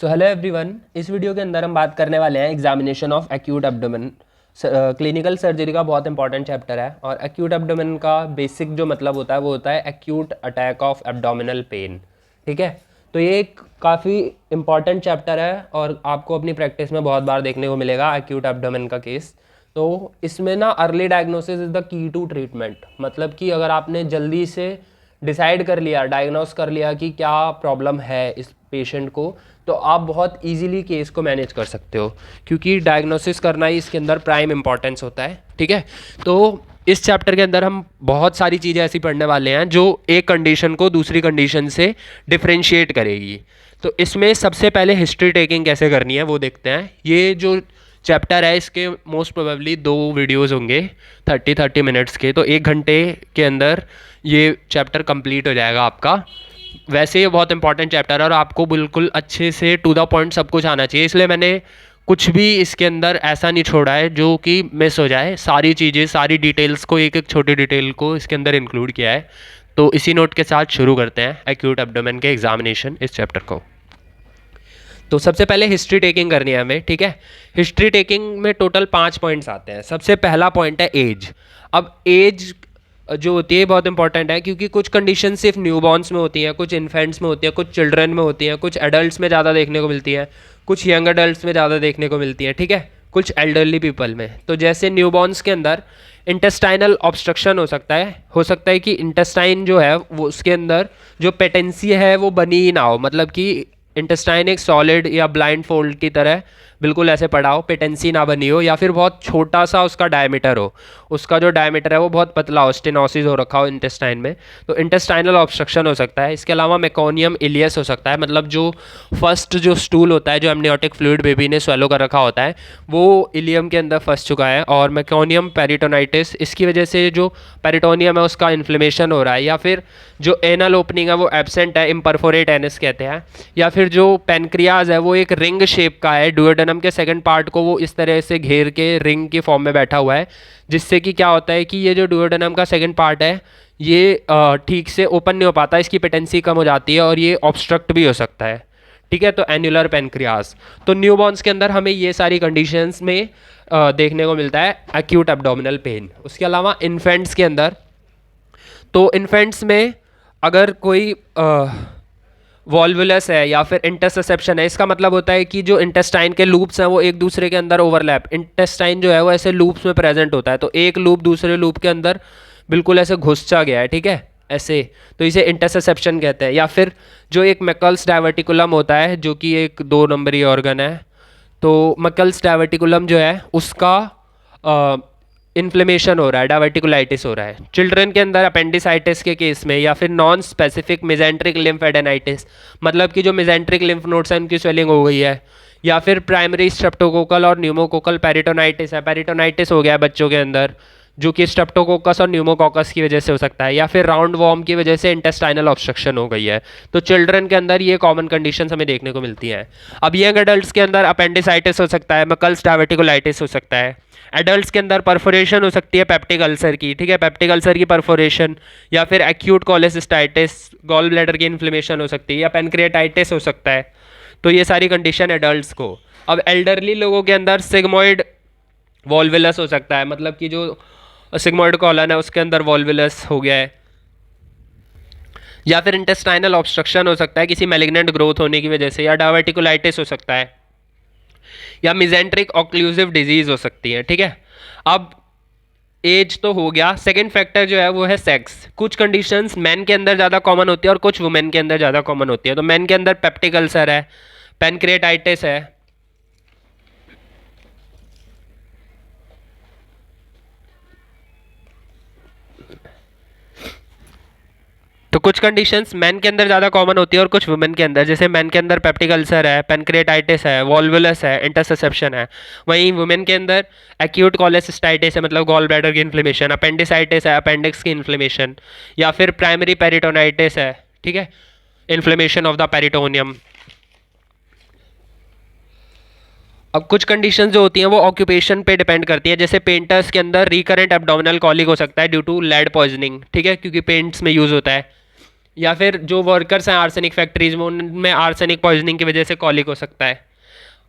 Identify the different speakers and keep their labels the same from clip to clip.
Speaker 1: So hello everyone, इस video के अंदर हम बात करने वाले हैं examination of acute abdomen. Clinical surgery का बहुत इंपॉर्टेंट चैप्टर है और एक्यूट एब्डोमेन का बेसिक जो मतलब होता है वो होता है acute attack of abdominal pain. ठीक है, तो ये एक काफ़ी इंपॉर्टेंट चैप्टर है और आपको अपनी प्रैक्टिस में बहुत बार देखने को मिलेगा एक्यूट एब्डोमेन का केस। तो इसमें ना early diagnosis is the key to treatment, मतलब कि अगर आपने जल्दी से डिसाइड कर लिया, डायग्नोस कर लिया कि क्या प्रॉब्लम है इस पेशेंट को, तो आप बहुत इजीली केस को मैनेज कर सकते हो, क्योंकि डायग्नोसिस करना ही इसके अंदर प्राइम इंपॉर्टेंस होता है। ठीक है, तो इस चैप्टर के अंदर हम बहुत सारी चीज़ें ऐसी पढ़ने वाले हैं जो एक कंडीशन को दूसरी कंडीशन से डिफ्रेंशिएट करेगी। तो इसमें सबसे पहले हिस्ट्री टेकिंग कैसे करनी है वो देखते हैं। ये जो चैप्टर है इसके मोस्ट प्रोबेबली 2 वीडियोस होंगे 30 मिनट्स के, तो 1 घंटे के अंदर ये चैप्टर कंप्लीट हो जाएगा आपका। वैसे ये बहुत इंपॉर्टेंट चैप्टर है और आपको बिल्कुल अच्छे से टू द पॉइंट सब कुछ आना चाहिए, इसलिए मैंने कुछ भी इसके अंदर ऐसा नहीं छोड़ा है जो कि मिस हो जाए। सारी चीज़ें, सारी डिटेल्स को, एक एक छोटी डिटेल को इसके अंदर इंक्लूड किया है। तो इसी नोट के साथ शुरू करते हैं एक्यूट एब्डोमेन के एग्जामिनेशन इस चैप्टर को। तो सबसे पहले हिस्ट्री टेकिंग करनी है हमें। ठीक है, हिस्ट्री टेकिंग में टोटल 5 पॉइंट्स आते हैं। सबसे पहला पॉइंट है एज। अब एज जो होती है बहुत इंपॉर्टेंट है, क्योंकि कुछ कंडीशन सिर्फ न्यूबॉर्न्स में होती हैं, कुछ इन्फेंट्स में होती हैं, कुछ चिल्ड्रन में होती हैं, कुछ एडल्ट्स में ज़्यादा देखने को मिलती हैं, कुछ यंग एडल्ट्स में ज़्यादा देखने को मिलती हैं। ठीक है, कुछ एल्डरली पीपल में। तो जैसे न्यूबॉर्न्स के अंदर इंटेस्टाइनल ऑब्स्ट्रक्शन हो सकता है कि इंटेस्टाइन जो है वो उसके अंदर जो पेटेंसी है वो बनी ही ना हो, मतलब कि इंटेस्टाइन एक सॉलिड या ब्लाइंड फोल्ड की तरह बिल्कुल ऐसे पड़ा हो, पेटेंसी ना बनी हो, या फिर बहुत छोटा सा उसका डायमीटर हो, उसका जो डायमीटर है वो बहुत पतला हो, स्टेनोसिस हो रखा हो इंटेस्टाइन में, तो इंटेस्टाइनल ऑब्स्ट्रक्शन हो सकता है। इसके अलावा मेकोनियम इलियस हो सकता है, मतलब जो फर्स्ट जो स्टूल होता है, जो एमनियोटिक फ्लूइड बेबी ने स्वेलो कर रखा होता है, वो इलियम के अंदर फंस चुका है। और मेकोनियम पेरिटोनाइटिस, इसकी वजह से जो पेरिटोनियम है उसका इन्फ्लेमेशन हो रहा है, या फिर जो एनल ओपनिंग है वो एब्सेंट है, इम्परफोरेट एनस कहते हैं, या फिर जो पेनक्रियाज है वो एक रिंग शेप का है, डुओडेनम के सेकंड पार्ट को वो इस तरह से घेर के रिंग की फॉर्म में बैठा हुआ है, जिससे कि क्या होता है कि ये जो डुओडेनम का सेकंड पार्ट है ये ठीक से ओपन नहीं हो पाता, इसकी पेटेंसी कम हो जाती है और ये ऑब्स्ट्रक्ट भी हो सकता है। ठीक है, तो एन्युलर पेनक्रियाज। तो न्यूबॉर्न्स के अंदर हमें ये सारी कंडीशंस में देखने को मिलता है एक्यूट एब्डोमिनल पेन। उसके अलावा इन्फेंट्स के अंदर, तो इन्फेंट्स में अगर कोई वॉल्वुलस है या फिर इंटरसेप्शन है, इसका मतलब होता है कि जो इंटेस्टाइन के लूप्स हैं वो एक दूसरे के अंदर ओवरलैप, इंटेस्टाइन जो है वो ऐसे लूप्स में प्रेजेंट होता है, तो एक लूप दूसरे लूप के अंदर बिल्कुल ऐसे घुसा गया है। ठीक है, ऐसे, तो इसे इंटरसेप्शन कहते हैं। या फिर जो एक मैकल्स डायवर्टिकुलम होता है जो कि एक 2 नंबरी ऑर्गन है, तो मैकल्स डायवर्टिकुलम जो है उसका इन्फ्लेमेशन हो रहा है, डायवर्टिकुलाइटिस हो रहा है। चिल्ड्रन के अंदर अपेंडिसाइटिस के केस में, या फिर नॉन स्पेसिफिक मेजेंट्रिक लिम्फेडेनाइटिस, मतलब कि जो मेजेंट्रिक लिम्फ नोड्स हैं उनकी स्वेलिंग हो गई है, या फिर प्राइमरी स्ट्रेप्टोकोकल और न्यूमोकोकल पेरिटोनाइटिस है, पेरिटोनाइटिस हो गया है बच्चों के अंदर, जो कि स्ट्रेप्टोकोकस और न्यूमोकोकस की वजह से हो सकता है, या फिर राउंड वॉर्म की वजह से इंटेस्टाइनल ऑब्स्ट्रक्शन हो गई है। तो चिल्ड्रन के अंदर ये कॉमन कंडीशंस हमें देखने को मिलती हैं। अब यंग एडल्ट्स के अंदर अपेंडिसाइटिस हो सकता है, मैकल्स डायवर्टिकुलाइटिस हो सकता है। एडल्ट्स के अंदर परफोरेशन हो सकती है पेप्टिक अल्सर की। ठीक है, पेप्टिक अल्सर की परफोरेशन, या फिर एक्यूट कोलेसिस्टाइटिस, गॉल ब्लैडर की इन्फ्लेमेशन हो सकती है, या पेनक्रियाटाइटिस हो सकता है। तो ये सारी कंडीशन एडल्ट्स को। अब एल्डरली लोगों के अंदर सिग्मोइड वॉल्वुलस हो सकता है, मतलब कि जो सिग्मोइड कॉलन है उसके अंदर वॉल्वुलस हो गया है, या फिर इंटेस्टाइनल ऑब्स्ट्रक्शन हो सकता है किसी मैलिग्नेंट ग्रोथ होने की वजह से, या डायवर्टिकुलाइटिस हो सकता है, या मिजेंट्रिक ऑक्लूसिव डिजीज हो सकती है। ठीक है, अब एज तो हो गया। सेकंड फैक्टर जो है वो है सेक्स। कुछ कंडीशंस मैन के अंदर ज़्यादा कॉमन होती है और कुछ वुमेन के अंदर ज़्यादा कॉमन होती है। तो मैन के अंदर पेप्टिक अल्सर है, पेनक्रियाटाइटिस है, तो कुछ कंडीशंस मैन के अंदर ज़्यादा कॉमन होती है और कुछ वुमेन के अंदर, जैसे मैन के अंदर पेप्टिक अल्सर है, पेनक्रियाटाइटिस है, वॉल्वुलस है, इंटरसेप्शन है। वहीं वुमेन के अंदर एक्यूट कोलेसिस्टाइटिस है, मतलब गॉल ब्लैडर की इन्फ्लेमेशन, अपेंडिसाइटिस है, अपेंडिक्स की इन्फ्लेमेशन, या फिर प्राइमरी पेरिटोनाइटिस है। ठीक है, इन्फ्लेमेशन ऑफ द पेरिटोनियम। अब कुछ कंडीशन जो होती हैं वो ऑक्यूपेशन पे डिपेंड करती हैं, जैसे पेंटर्स के अंदर रिकरेंट एब्डोमिनल कॉलिक हो सकता है ड्यू टू लेड पॉइजनिंग। ठीक है, क्योंकि पेंट्स में यूज़ होता है। या फिर जो वर्कर्स हैं आर्सेनिक फैक्ट्रीज में, उनमें आर्सेनिक पॉइजनिंग की वजह से कॉलिक हो सकता है।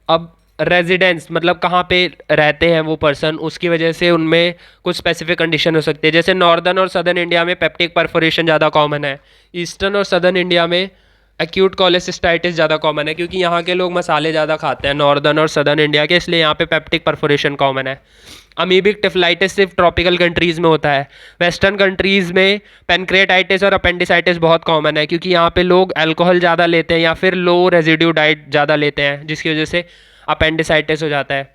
Speaker 1: अब रेजिडेंस मतलब कहाँ पे रहते हैं वो पर्सन, उसकी वजह से उनमें कुछ स्पेसिफिक कंडीशन हो सकती है। जैसे नॉर्दर्न और सदर्न इंडिया में पेप्टिक परफोरेशन ज़्यादा कॉमन है, ईस्टर्न और सदर्न इंडिया में एक्यूट कोलेसिस्टाइटिस ज़्यादा कॉमन है, क्योंकि यहाँ के लोग मसाले ज़्यादा खाते हैं नॉर्दर्न और सदर्न इंडिया के, इसलिए यहाँ पे पेप्टिक परफोरेशन कॉमन है। अमीबिक टिफ्लाइटिस सिर्फ ट्रॉपिकल कंट्रीज़ में होता है। वेस्टर्न कंट्रीज़ में पेनक्रेटाइटिस और अपेंडिसाइटिस बहुत कॉमन है, क्योंकि यहाँ पे लोग अल्कोहल ज़्यादा लेते हैं या फिर लो रेजिड्यू डाइट ज़्यादा लेते हैं, जिसकी वजह से अपेंडिसाइटिस हो जाता है।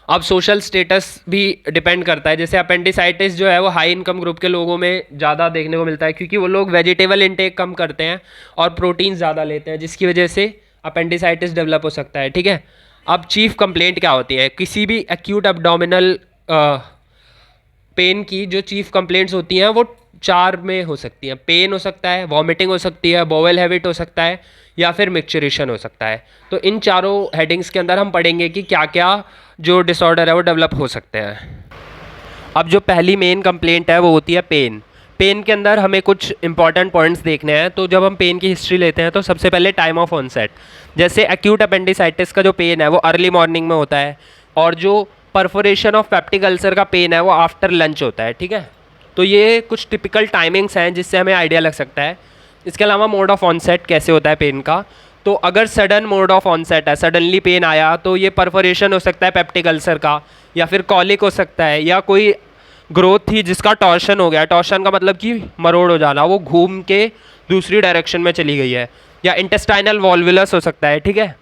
Speaker 1: अब सोशल स्टेटस भी डिपेंड करता है। जैसे अपेंडिसाइटिस जो है वो हाई इनकम ग्रुप के लोगों में ज़्यादा देखने को मिलता है, क्योंकि वो लोग वेजिटेबल इंटेक कम करते हैं और प्रोटीन ज़्यादा लेते हैं, जिसकी वजह से अपेंडिसाइटिस डेवलप हो सकता है। ठीक है, अब चीफ कंप्लेंट क्या होती है किसी भी एक्यूट एब्डोमिनल पेन की? जो चीफ कंप्लेंट्स होती हैं वो 4 में हो सकती हैं। पेन हो सकता है, वॉमिटिंग हो सकती है, बोवेल हैबिट हो सकता है, या फिर मिक्सचरेशन हो सकता है। तो इन चारों हेडिंग्स के अंदर हम पढ़ेंगे कि क्या क्या जो डिसऑर्डर है वो डेवलप हो सकते हैं। अब जो पहली मेन कंप्लेंट है वो होती है पेन। पेन के अंदर हमें कुछ इंपॉर्टेंट पॉइंट्स देखने हैं। तो जब हम पेन की हिस्ट्री लेते हैं तो सबसे पहले टाइम ऑफ ऑनसेट। जैसे एक्यूट अपेंडिसाइटिस का जो पेन है वो अर्ली मॉर्निंग में होता है, और जो परफोरेशन ऑफ पेप्टिक अल्सर का पेन है वो आफ्टर लंच होता है। ठीक है, तो ये कुछ टिपिकल टाइमिंग्स हैं जिससे हमें आइडिया लग सकता है। इसके अलावा मोड ऑफ ऑनसेट कैसे होता है पेन का, तो अगर सडन मोड ऑफ ऑनसेट है, सडनली पेन आया, तो ये परफोरेशन हो सकता है पेप्टिक अल्सर का, या फिर कॉलिक हो सकता है, या कोई ग्रोथ थी जिसका टॉर्शन हो गया। टॉर्शन का मतलब कि मरोड़ हो जाना, वो घूम के दूसरी डायरेक्शन में चली गई है, या इंटेस्टाइनल वॉल्वुलस हो सकता है। ठीक है,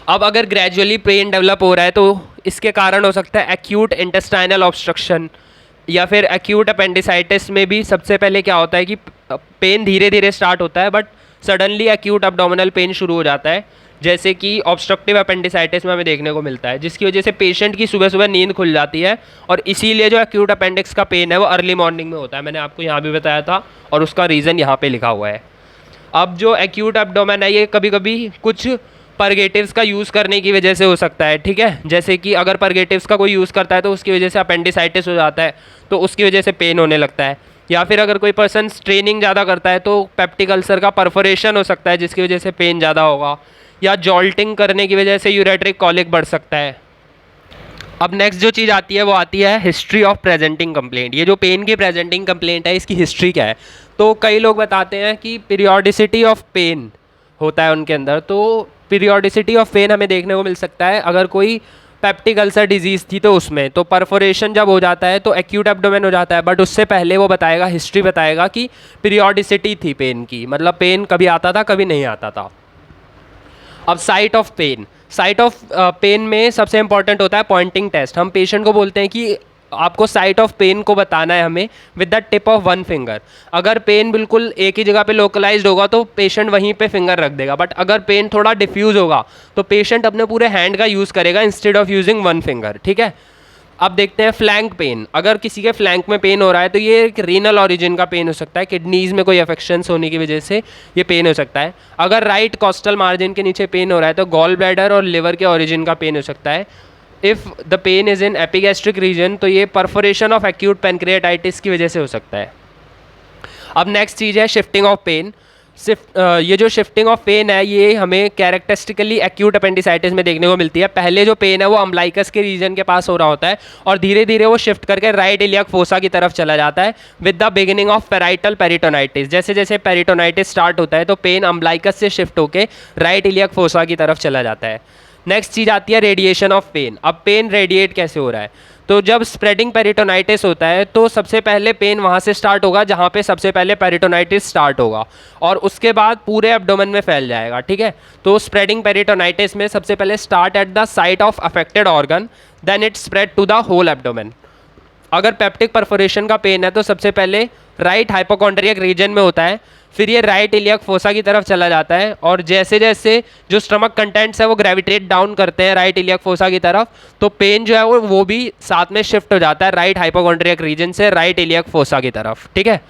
Speaker 1: अब अगर ग्रेजुअली पेन डेवलप हो रहा है तो इसके कारण हो सकता है एक्यूट इंटेस्टाइनल ऑब्स्ट्रक्शन, या फिर एक्यूट अपेंडिसाइटिस में भी सबसे पहले क्या होता है कि पेन धीरे धीरे स्टार्ट होता है but suddenly acute abdominal pain शुरू हो जाता है, जैसे कि ऑब्स्ट्रक्टिव अपेंडिसाइटिस में हमें देखने को मिलता है, जिसकी वजह से पेशेंट की सुबह सुबह नींद खुल जाती है, और इसीलिए जो एक्यूट अपेंडिक्स का पेन है वो अर्ली मॉर्निंग में होता है। मैंने आपको यहाँ भी बताया था और उसका रीज़न यहाँ पे लिखा हुआ है। अब जो एक्यूट एब्डोमेन है ये कभी कभी कुछ परगेटिव्स का यूज़ करने की वजह से हो सकता है। ठीक है, जैसे कि अगर परगेटिव्स का कोई यूज़ करता है तो उसकी वजह से अपेंडिसाइटिस हो जाता है, तो उसकी वजह से पेन होने लगता है। या फिर अगर कोई पर्सन स्ट्रेनिंग ज़्यादा करता है तो पेप्टिक अल्सर का परफोरेशन हो सकता है, जिसकी वजह से पेन ज़्यादा होगा, या जॉल्टिंग करने की वजह से यूरेट्रिक कॉलिक बढ़ सकता है। अब नेक्स्ट जो चीज़ आती है वो आती है हिस्ट्री ऑफ प्रेजेंटिंग कंप्लेंट। ये जो पेन की प्रेजेंटिंग कंप्लेंट है इसकी हिस्ट्री क्या है? तो कई लोग बताते हैं कि पीरियोडिसिटी ऑफ पेन होता है उनके अंदर। तो पीरियोडिसिटी ऑफ पेन हमें देखने को मिल सकता है अगर कोई पेप्टिक अल्सर डिजीज़ थी तो उसमें तो परफोरेशन जब हो जाता है तो एक्यूट एब्डोमेन हो जाता है, बट उससे पहले वो बताएगा, हिस्ट्री बताएगा कि पीरियोडिसिटी थी पेन की, मतलब पेन कभी आता था कभी नहीं आता था। अब site of pain, site of pain में सबसे इंपॉर्टेंट होता है पॉइंटिंग टेस्ट। हम पेशेंट को बोलते हैं कि आपको साइट ऑफ पेन को बताना है हमें with the tip of one finger. अगर पेन बिल्कुल एक ही जगह पे लोकलाइज्ड होगा तो पेशेंट वहीं पे फिंगर रख देगा, बट अगर पेन थोड़ा डिफ्यूज होगा तो पेशेंट अपने पूरे हैंड का यूज़ करेगा instead of using one finger. ठीक है, अब देखते हैं फ्लैंक पेन। अगर किसी के फ्लैंक में पेन हो रहा है तो ये एक रीनल ओरिजिन का पेन हो सकता है, किडनीज़ में कोई अफेक्शंस होने की वजह से ये पेन हो सकता है। अगर राइट कॉस्टल मार्जिन के नीचे पेन हो रहा है तो गॉल ब्लैडर और लिवर के ओरिजिन का पेन हो सकता है। If the pain is in epigastric region तो ये परफोरेशन ऑफ एक्यूट पेनक्रियाटाइटिस की वजह से हो सकता है। अब नेक्स्ट चीज़ है शिफ्टिंग ऑफ पेन। ये जो शिफ्टिंग ऑफ पेन है ये हमें कैरेक्टरिस्टिकली एक्यूट अपेंडिसाइटिस में देखने को मिलती है। पहले जो पेन है वो अम्बलाइकस के रीजन के पास हो रहा होता है और धीरे धीरे वो शिफ्ट करके राइट इलियक फोसा की तरफ चला जाता है with the beginning of parietal peritonitis. जैसे जैसे पेरिटोनाइटिस स्टार्ट होता है तो पेन अम्बलाइकस से शिफ्ट होकर राइट इलियक फोसा की तरफ चला जाता है। नेक्स्ट चीज़ आती है रेडिएशन ऑफ पेन। अब पेन रेडिएट कैसे हो रहा है? तो जब स्प्रेडिंग पेरिटोनाइटिस होता है तो सबसे पहले पेन वहाँ से स्टार्ट होगा जहाँ पे सबसे पहले पेरिटोनाइटिस स्टार्ट होगा और उसके बाद पूरे एब्डोमेन में फैल जाएगा। ठीक है, तो स्प्रेडिंग पेरिटोनाइटिस में सबसे पहले start at the site of affected organ, then it spread to the whole abdomen. अगर पेप्टिक परफोरेशन का पेन है तो सबसे पहले राइट हाइपोकॉन्ड्रियक रीजन में होता है, फिर ये राइट इलियक फोसा की तरफ चला जाता है और जैसे जैसे जो स्टमक कंटेंट्स है वो ग्रेविटेट डाउन करते हैं राइट इलियक फोसा की तरफ, तो पेन जो है वो भी साथ में शिफ्ट हो जाता है राइट हाइपोकॉन्ड्रियक रीजन से राइट इलियक फोसा की तरफ। ठीक है,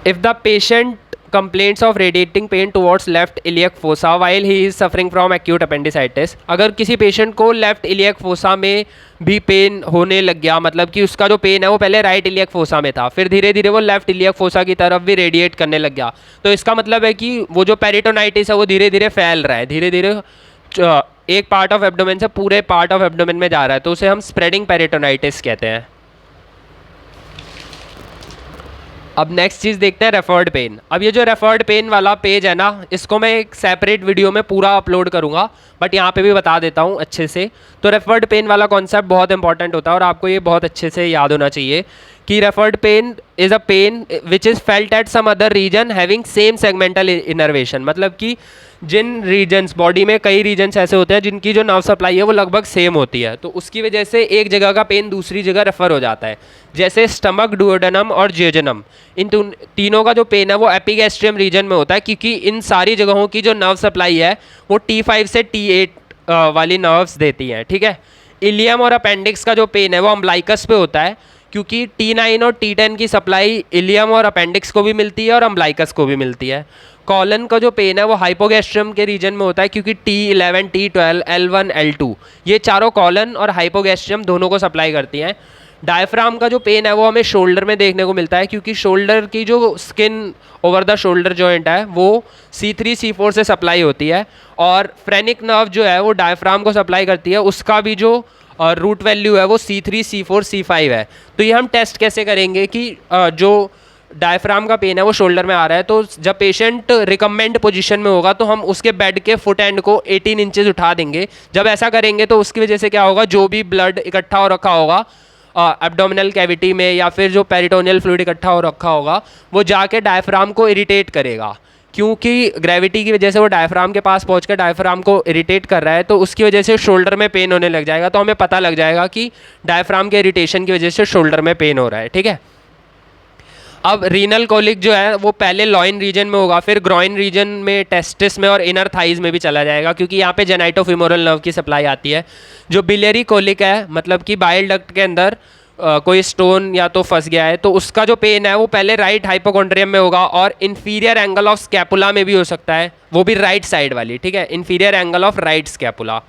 Speaker 1: if the patient complaints of radiating pain towards left iliac fossa while he is suffering from acute appendicitis. अगर किसी पेशेंट को लेफ्ट इलियक फोसा में भी पेन होने लग गया, मतलब कि उसका जो पेन है वो पहले राइट इलियक फोसा में था, फिर धीरे धीरे वो लेफ्ट इलियक फोसा की तरफ भी रेडिएट करने लग गया, तो इसका मतलब है कि वो जो पेरिटोनाइटिस है वो धीरे धीरे फैल रहा है, धीरे धीरे एक पार्ट ऑफ एब्डोमेन से पूरे पार्ट ऑफ एब्डोमेन में जा रहा है, तो उसे हम स्प्रेडिंग पेरिटोनाइटिस कहते हैं। अब नेक्स्ट चीज़ देखते हैं रेफर्ड पेन। अब ये जो रेफर्ड पेन वाला पेज है ना, इसको मैं एक सेपरेट वीडियो में पूरा अपलोड करूँगा, बट यहाँ पे भी बता देता हूँ अच्छे से। तो रेफर्ड पेन वाला कॉन्सेप्ट बहुत इंपॉर्टेंट होता है और आपको ये बहुत अच्छे से याद होना चाहिए कि referred pain is a pain which is felt at some other region having same segmental innervation. मतलब कि जिन रीजन्स, बॉडी में कई रीजन्स ऐसे होते हैं जिनकी जो नर्व सप्लाई है वो लगभग सेम होती है, तो उसकी वजह से एक जगह का पेन दूसरी जगह रेफर हो जाता है। जैसे स्टमक, डुओडेनम और जियोजेनम, इन तीनों का जो पेन है वो एपिगैस्ट्रियम रीजन में होता है, क्योंकि इन सारी जगहों की जो नर्व सप्लाई है वो T5 से T8 वाली नर्व्स देती हैं, ठीक है। इलियम और अपेंडिक्स का जो पेन है वो अम्बलाइकस पे होता है, क्योंकि T9 और T10 की सप्लाई इलियम और अपेंडिक्स को भी मिलती है और अम्बलाइकस को भी मिलती है। कॉलन का जो पेन है वो हाइपोगैस्ट्रियम के रीजन में होता है, क्योंकि T11, T12, L1, L2 ये चारों कॉलन और हाइपोगैस्ट्रियम दोनों को सप्लाई करती हैं। डायफ्राम का जो पेन है वो हमें शोल्डर में देखने को मिलता है, क्योंकि शोल्डर की जो skin over the shoulder joint है वो C3, C4 से सप्लाई होती है, और फ्रेनिक नर्व जो है वो डायफ्राम को सप्लाई करती है, उसका भी जो रूट वैल्यू है वो C3, C4, C5 है। तो ये हम टेस्ट कैसे करेंगे कि जो डायफ्राम का पेन है वो शोल्डर में आ रहा है, तो जब पेशेंट रिकमेंड पोजीशन में होगा तो हम उसके बेड के फुट एंड को 18 इंचेस उठा देंगे। जब ऐसा करेंगे तो उसकी वजह से क्या होगा, जो भी ब्लड इकट्ठा हो रखा होगा एब्डोमिनल कैविटी में या फिर जो पेरिटोनियल फ्लूइड इकट्ठा हो रखा होगा वो जाके डायफ्राम को इरिटेट करेगा, क्योंकि ग्रेविटी की वजह से वो डायफ्राम के पास पहुंचकर डायफ्राम को इरिटेट कर रहा है, तो उसकी वजह से शोल्डर में पेन होने लग जाएगा। तो हमें पता लग जाएगा कि डायफ्राम के इरिटेशन की वजह से शोल्डर में पेन हो रहा है, ठीक है। अब रीनल कोलिक जो है वो पहले लॉइन रीजन में होगा, फिर ग्रॉइन रीजन में, टेस्टिस में और इनर थाइज में भी चला जाएगा, क्योंकि यहाँ पे जेनाइटोफिमोरल नर्व की सप्लाई आती है। जो बिलियरी कोलिक है, मतलब कि बाइल डक्ट के अंदर कोई स्टोन या तो फंस गया है, तो उसका जो पेन है वो पहले राइट हाइपोकॉन्ड्रियम में होगा और इन्फीरियर एंगल ऑफ स्कैपुला में भी हो सकता है, वो भी राइट साइड वाली, ठीक है, inferior angle of right scapula,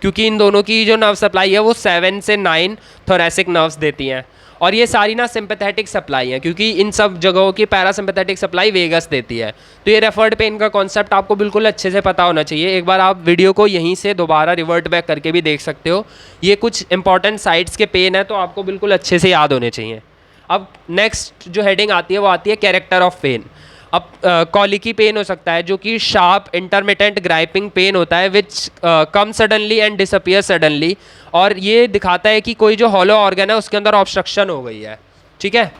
Speaker 1: क्योंकि इन दोनों की जो नर्व सप्लाई है वो 7 से 9 थोरैसिक नर्व्स देती हैं। और ये सारी ना सिंपैथेटिक सप्लाई है, क्योंकि इन सब जगहों की पैरासिम्पैथेटिक सप्लाई वेगस देती है। तो ये रेफर्ड पेन का कॉन्सेप्ट आपको बिल्कुल अच्छे से पता होना चाहिए। एक बार आप वीडियो को यहीं से दोबारा रिवर्ट बैक करके भी देख सकते हो। ये कुछ इंपॉर्टेंट साइट्स के पेन है तो आपको बिल्कुल अच्छे से याद होने चाहिए। अब नेक्स्ट जो हेडिंग आती है वो आती है कैरेक्टर ऑफ पेन। अब कॉलिकी पेन हो सकता है जो कि शार्प इंटरमिटेंट ग्राइपिंग पेन होता है विच कम सडनली एंड डिसअपियर सडनली, और ये दिखाता है कि कोई जो हॉलो ऑर्गन है उसके अंदर ऑब्स्ट्रक्शन हो गई है, ठीक है।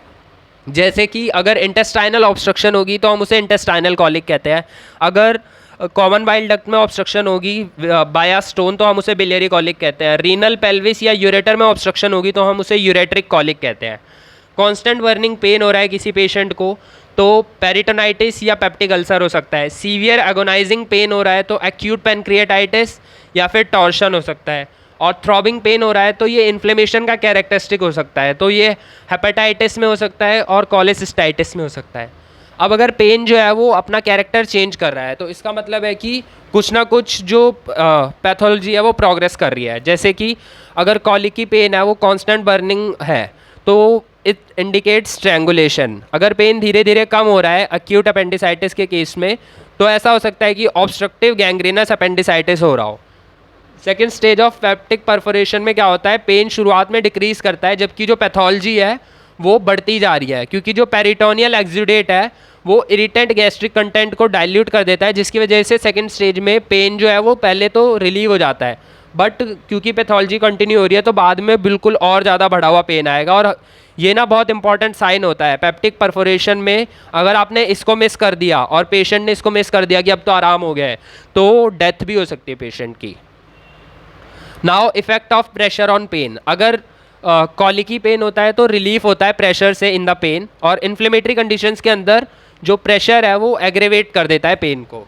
Speaker 1: जैसे कि अगर इंटेस्टाइनल ऑब्स्ट्रक्शन होगी तो हम उसे इंटेस्टाइनल कॉलिक कहते हैं। अगर कॉमन बाइल डक्ट में ऑब्स्ट्रक्शन होगी बाया स्टोन तो हम उसे बिलियरी कॉलिक कहते हैं। रीनल पेल्विस या यूरेटर में ऑब्स्ट्रक्शन होगी तो हम उसे यूरेट्रिक कॉलिक कहते हैं। कांस्टेंट बर्निंग पेन हो रहा है किसी पेशेंट को तो पेरिटोनाइटिस या पेप्टिक अल्सर हो सकता है। सीवियर एगोनाइजिंग पेन हो रहा है तो एक्यूट पैनक्रिएटाइटिस या फिर टॉर्शन हो सकता है। और थ्रॉबिंग पेन हो रहा है तो ये इन्फ्लेमेशन का कैरेक्टरिस्टिक हो सकता है, तो ये हेपेटाइटिस में हो सकता है और कोलेसिस्टाइटिस में हो सकता है। अब अगर पेन जो है वो अपना कैरेक्टर चेंज कर रहा है तो इसका मतलब है कि कुछ ना कुछ जो पैथोलॉजी है वो प्रोग्रेस कर रही है। जैसे कि अगर कॉलिकी पेन है वो कांस्टेंट बर्निंग है तो इट इंडिकेट्स स्ट्रैंगुलेशन। अगर पेन धीरे धीरे कम हो रहा है एक्यूट अपेंडिसाइटिस के केस में तो ऐसा हो सकता है कि ऑब्स्ट्रक्टिव गैंग्रीनस अपेंडिसाइटिस हो रहा हो। Second stage of peptic perforation में क्या होता है, पेन शुरुआत में डिक्रीज करता है जबकि जो पैथोलॉजी है वो बढ़ती जा रही है, क्योंकि जो पेरिटोनियल एक्सुडेट है वो इरिटेंट गैस्ट्रिक कंटेंट को डाइल्यूट कर देता है, जिसकी वजह से सेकेंड स्टेज में पेन जो है वो पहले तो रिलीव हो जाता है, बट क्योंकि पैथोलॉजी कंटिन्यू हो रही है तो बाद में बिल्कुल और ज़्यादा बढ़ा हुआ पेन आएगा। और ये ना बहुत इंपॉर्टेंट साइन होता है पेप्टिक परफोरेशन में। अगर आपने इसको मिस कर दिया और पेशेंट ने इसको मिस कर दिया कि अब तो आराम हो गया है तो डेथ भी हो सकती है पेशेंट की। Now effect of pressure on pain. अगर कॉलिकी पेन होता है तो रिलीफ होता है प्रेशर से इन द पेन, और इन्फ्लेमेटरी कंडीशंस के अंदर जो प्रेशर है वो एग्रेवेट कर देता है पेन को।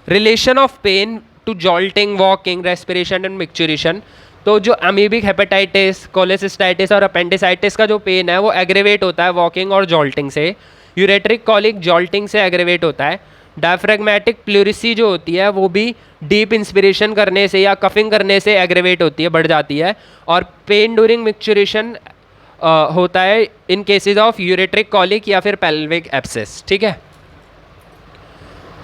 Speaker 1: Relation of pain to jolting, walking, respiration and micturition. तो जो अमीबिक हेपेटाइटिस, कोलेसिस्टाइटिस और अपेंडिसाइटिस का जो पेन है वो एग्रेवेट होता है वॉकिंग और जॉल्टिंग से, यूरेट्रिक कॉलिक जॉल्टिंग से एग्रेवेट होता है। डायफ्रेगमेटिक प्लूरिसी जो होती है वो भी डीप इंस्पिरेशन करने से या कफिंग करने से एग्रेवेट होती है, बढ़ जाती है। और पेन ड्यूरिंग मिक्सचरेशन होता है इन केसेस ऑफ यूरेट्रिक कॉलिक या फिर पेल्विक एब्सेस। ठीक है,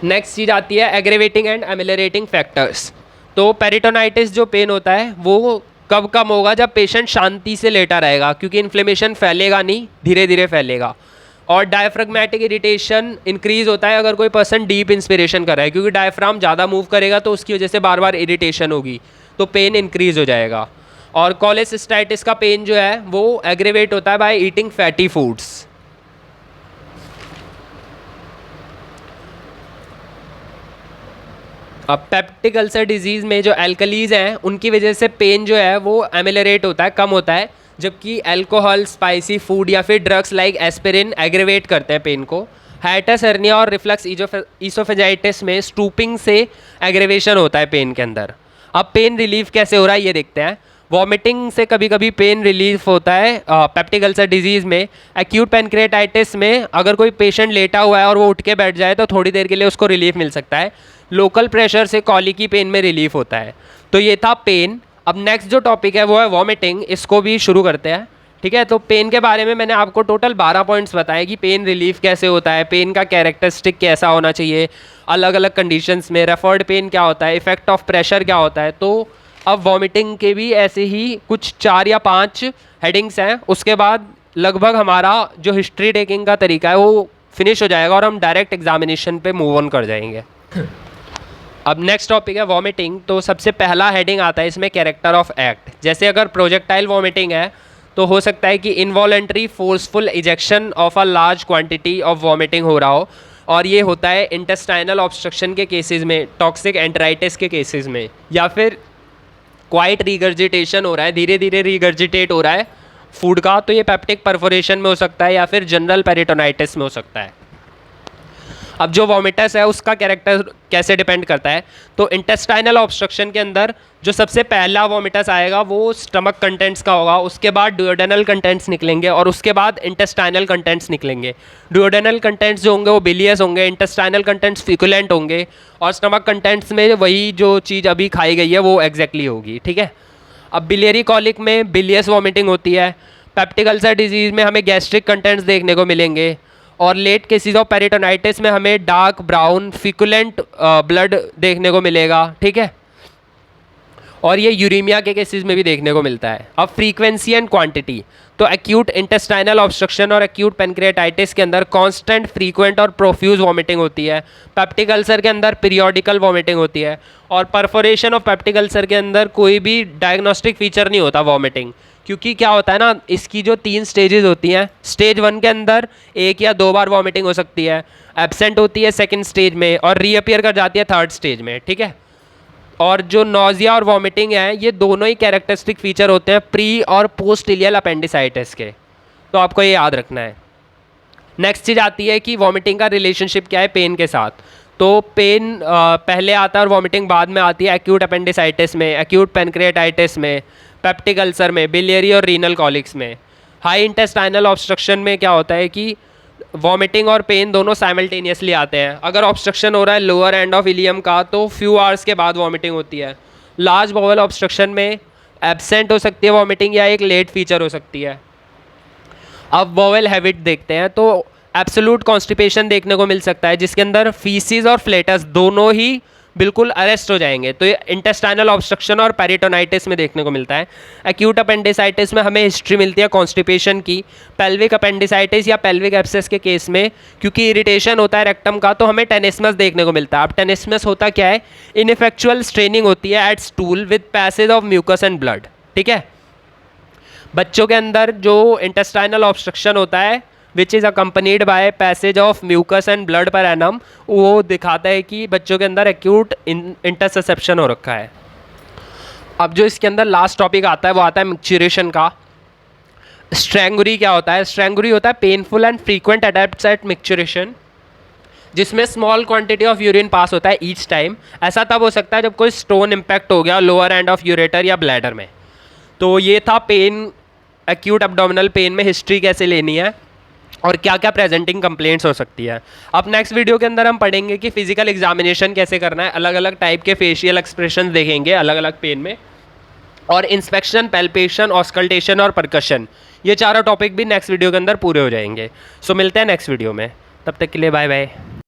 Speaker 1: नेक्स्ट चीज़ आती है एग्रेवेटिंग एंड एमिलरेटिंग फैक्टर्स। तो पेरिटोनाइटिस जो पेन होता है वो कब कम होगा, जब पेशेंट शांति से लेटा रहेगा, क्योंकि इन्फ्लेमेशन फैलेगा नहीं, धीरे धीरे फैलेगा। और डायफ्रेगमेटिक इरिटेशन इंक्रीज होता है अगर कोई पर्सन डीप इंस्पिरेशन कर रहा है, क्योंकि डायफ्राम ज़्यादा मूव करेगा तो उसकी वजह से बार बार इरिटेशन होगी, तो पेन इंक्रीज हो जाएगा। और कोलेसिस्टाइटिस का पेन जो है वो एग्रेवेट होता है बाय ईटिंग फैटी फूड्स। अब पेप्टिक अल्सर डिजीज़ में जो एल्कलीज हैं उनकी वजह से पेन जो है वो एमिलरेट होता है, कम होता है, जबकि अल्कोहल, स्पाइसी फूड या फिर ड्रग्स लाइक एस्पिरिन एग्रेवेट करते हैं पेन को। हाइटस हर्निया और रिफ्लक्स ईसोफेजाइटिस में स्टूपिंग से एग्रेवेशन होता है पेन के अंदर। अब पेन रिलीफ कैसे हो रहा है ये देखते हैं। वॉमिटिंग से कभी कभी पेन रिलीफ होता है पेप्टिक अल्सर डिजीज़ में। एक्यूट पैनक्रेटाइटिस में अगर कोई पेशेंट लेटा हुआ है और वो उठ के बैठ जाए तो थोड़ी देर के लिए उसको रिलीफ मिल सकता है। लोकल प्रेशर से कॉलिकी पेन में रिलीफ होता है। तो ये था पेन। अब नेक्स्ट जो टॉपिक है वो है वॉमिटिंग, इसको भी शुरू करते हैं। ठीक है, तो पेन के बारे में मैंने आपको टोटल 12 पॉइंट्स बताए कि पेन रिलीफ कैसे होता है, पेन का कैरेक्टरिस्टिक कैसा होना चाहिए, अलग अलग कंडीशंस में रेफर्ड पेन क्या होता है, इफेक्ट ऑफ प्रेशर क्या होता है। तो अब वॉमिटिंग के भी ऐसे ही कुछ 4 या 5 हेडिंग्स हैं, उसके बाद लगभग हमारा जो हिस्ट्री टेकिंग का तरीका है वो फिनिश हो जाएगा और हम डायरेक्ट एग्जामिनेशन पे मूव ऑन कर जाएंगे। अब नेक्स्ट टॉपिक है वॉमिटिंग। तो सबसे पहला हेडिंग आता है इसमें कैरेक्टर ऑफ एक्ट। जैसे अगर प्रोजेक्टाइल वॉमिटिंग है तो हो सकता है कि involuntary forceful ejection of a large quantity of vomiting हो रहा हो, और ये होता है इंटेस्टाइनल ऑब्स्ट्रक्शन के केसेस में, टॉक्सिक एंटराइटिस के केसेस में, या फिर क्वाइट रिगर्जिटेशन हो रहा है, धीरे धीरे रिगर्जिटेट हो रहा है फूड का, तो ये पेप्टिक परफोरेशन में हो सकता है या फिर जनरल पेरिटोनाइटिस में हो सकता है। अब जो वॉमिटस है उसका कैरेक्टर कैसे डिपेंड करता है, तो इंटेस्टाइनल ऑब्स्ट्रक्शन के अंदर जो सबसे पहला वॉमिटस आएगा वो स्टमक कंटेंट्स का होगा, उसके बाद डुओडेनल कंटेंट्स निकलेंगे और उसके बाद इंटेस्टाइनल कंटेंट्स निकलेंगे। डुओडेनल कंटेंट्स जो होंगे वो बिलियस होंगे, इंटेस्टाइनल कंटेंट्स फिकुलेंट होंगे, और स्टमक कंटेंट्स में वही जो चीज़ अभी खाई गई है वो एग्जैक्टली होगी। ठीक है, अब बिलियरी कॉलिक में बिलियस वॉमिटिंग होती है। पेप्टिक अल्सर डिजीज़ में हमें गैस्ट्रिक कंटेंट्स देखने को मिलेंगे, और लेट केसेस ऑफ पेरिटोनाइटिस में हमें डार्क ब्राउन फिकुलेंट ब्लड देखने को मिलेगा। ठीक है, और ये यूरीमिया के केसेस में भी देखने को मिलता है। अब फ्रीक्वेंसी एंड क्वांटिटी, तो एक्यूट इंटेस्टाइनल ऑब्स्ट्रक्शन और एक्यूट पैनक्रियाटाइटिस के अंदर कांस्टेंट, फ्रीक्वेंट और प्रोफ्यूज वॉमिटिंग होती है। पेप्टिक अल्सर के अंदर पीरियोडिकल वॉमिटिंग होती है, और परफोरेशन ऑफ पेप्टिक अल्सर के अंदर कोई भी डायग्नोस्टिक फीचर नहीं होता वॉमिटिंग, क्योंकि क्या होता है ना, इसकी जो 3 स्टेजेस होती हैं, स्टेज 1 के अंदर 1 या 2 बार वॉमिटिंग हो सकती है, एब्सेंट होती है सेकंड स्टेज में और रीअपियर कर जाती है थर्ड स्टेज में। ठीक है, और जो नोजिया और वॉमिटिंग है ये दोनों ही कैरेक्टरिस्टिक फीचर होते हैं प्री और पोस्ट इलियल अपेंडिसाइटिस के, तो आपको ये याद रखना है। नेक्स्ट चीज़ आती है कि वॉमिटिंग का रिलेशनशिप क्या है पेन के साथ। तो पेन पहले आता है और वॉमिटिंग बाद में आती है एक्यूट अपेंडिसाइटिस में, एक्यूट पैनक्रियाटाइटिस में, पेप्टिक अल्सर में, बिलियरी और रीनल कॉलिक्स में। हाई इंटेस्टाइनल ऑब्स्ट्रक्शन में क्या होता है कि वॉमिटिंग और पेन दोनों साइमल्टेनियसली आते हैं। अगर ऑब्स्ट्रक्शन हो रहा है लोअर एंड ऑफ इलियम का तो फ्यू आवर्स के बाद वॉमिटिंग होती है। लार्ज बॉवल ऑब्स्ट्रक्शन में एब्सेंट हो सकती है वॉमिटिंग या एक लेट फीचर हो सकती है। अब बॉवल हैबिट देखते हैं, तो एब्सोल्यूट कॉन्स्टिपेशन देखने को मिल सकता है जिसके अंदर फीसिस और फ्लेटस दोनों ही बिल्कुल अरेस्ट हो जाएंगे, तो ये इंटेस्टाइनल ऑब्स्ट्रक्शन और पेरिटोनाइटिस में देखने को मिलता है। एक्यूट अपेंडिसाइटिस में हमें हिस्ट्री मिलती है कॉन्स्टिपेशन की। पेल्विक अपेंडिसाइटिस या पेल्विक एब्सेस के केस में क्योंकि इरिटेशन होता है रेक्टम का तो हमें टेनिस्मस देखने को मिलता है। अब टेनिस्मस होता क्या है, इनइफेक्चुअल स्ट्रेनिंग होती है at stool with passage of mucus and blood. ठीक है, बच्चों के अंदर जो इंटेस्टाइनल ऑब्स्ट्रक्शन होता है which is accompanied by passage of mucus and blood per anum, वो दिखाता है कि बच्चों के अंदर एक्यूट इंटरसेप्शन हो रखा है। अब जो इसके अंदर लास्ट टॉपिक आता है वो आता है मिक्चुरेशन का। स्ट्रैंगुरी क्या होता है, स्ट्रैंगुरी होता है painful and frequent attacks at micturition, जिसमें small quantity of urine pass होता है ईच टाइम। ऐसा तब हो सकता है जब कोई स्टोन इम्पैक्ट हो गया लोअर एंड ऑफ यूरेटर या ब्लैडर में। तो ये था पेन, एक्यूट एब्डोमिनल पेन में हिस्ट्री कैसे लेनी है। और क्या क्या प्रेजेंटिंग कंप्लेंट्स हो सकती है। अब नेक्स्ट वीडियो के अंदर हम पढ़ेंगे कि फिजिकल एग्जामिनेशन कैसे करना है, अलग अलग टाइप के फेशियल एक्सप्रेशन देखेंगे अलग अलग पेन में, और इंस्पेक्शन, पैल्पेशन, ऑस्कल्टेशन और परकशन, ये चारों टॉपिक भी नेक्स्ट वीडियो के अंदर पूरे हो जाएंगे। सो मिलते हैं नेक्स्ट वीडियो में, तब तक के लिए बाय बाय।